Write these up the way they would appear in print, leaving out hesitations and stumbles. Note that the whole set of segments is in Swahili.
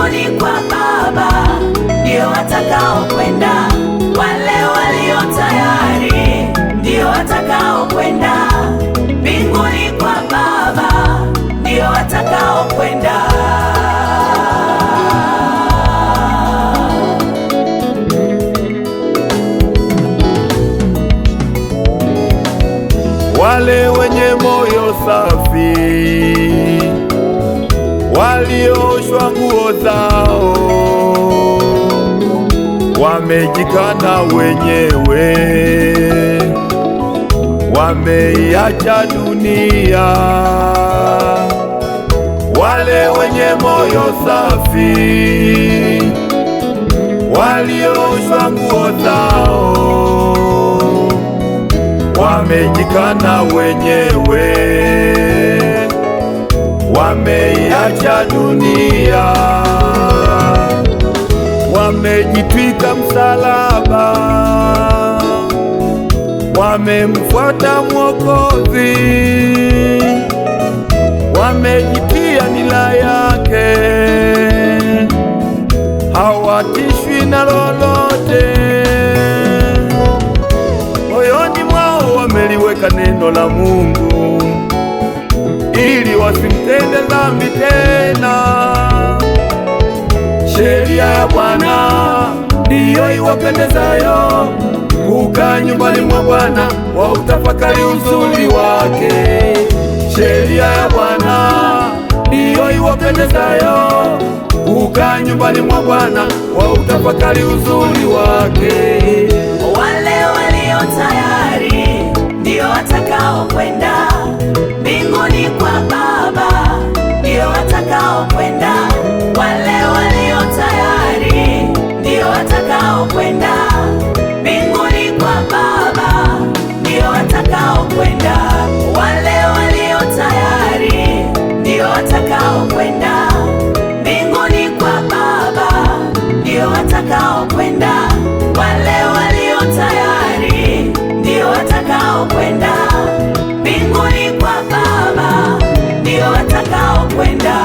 mbinguni kwa Baba ndio watakao kwenda, wale walio tayari ndio watakao kwenda. Mbinguni kwa Baba ndio watakao kwenda. Wale wenye moyo safi, walioshwa nguo zao, wamejikana wenyewe, wameiacha dunia. Wale wenye moyo safi, walioshwa nguo zao, wamejikana wenyewe, wameiacha dunia. Wamejitwika msalaba, wamemfuata Mwokozi, wamejitia nila yake, hawatishwi na lolote. Moyoni mwao wameliweka neno la Mungu, ili wasimtende dhambi tena. Sheria ya Bwana ndiyo iwapendezayo, kukaa nyumbani mwa Bwana wa utafakari uzuri wake. Sheria ya Bwana ndiyo iwapendezayo, kukaa nyumbani mwa Bwana wa utafakari uzuri wake. Wale walio tayari ndio watakao kwenda, mbinguni kwa Baba ndio watakao kwenda. Wale walio tayari ndio watakao kwenda, mbinguni kwa Baba ndio watakao kwenda. Wale walio tayari ndio watakao kwenda, mbinguni kwa Baba ndio watakao kwenda. Wale walio tayari ndio watakao kwenda, mbinguni kwa Baba ndio watakao kwenda.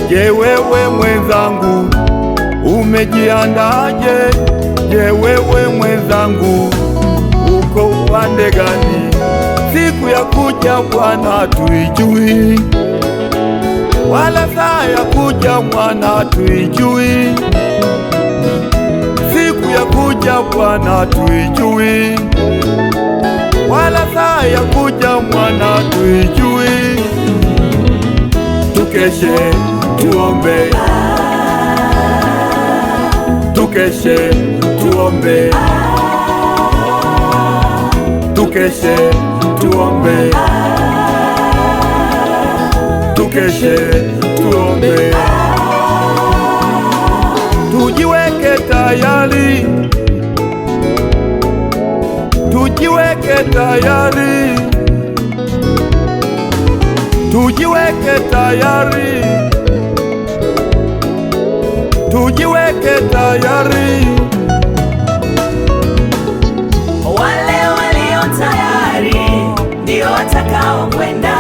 Je, wewe mwenzangu umejiandaje? Je, wewe mwenzangu uko upande gani? Siku ya kuja Bwana tuijui, wala saa ya kuja Bwana tuijui. Siku ya kuja Bwana tuijui, wala saa ya kuja Bwana tuijui. Tukeshe tuombe, tukeshe tuombe, tukeshe tuombe, tukeshe tuombe. Tujiweke tayari, tujiweke tayari, tujiweke tayari, tujiweke tayari. Wale walio tayari ndio watakao kwenda,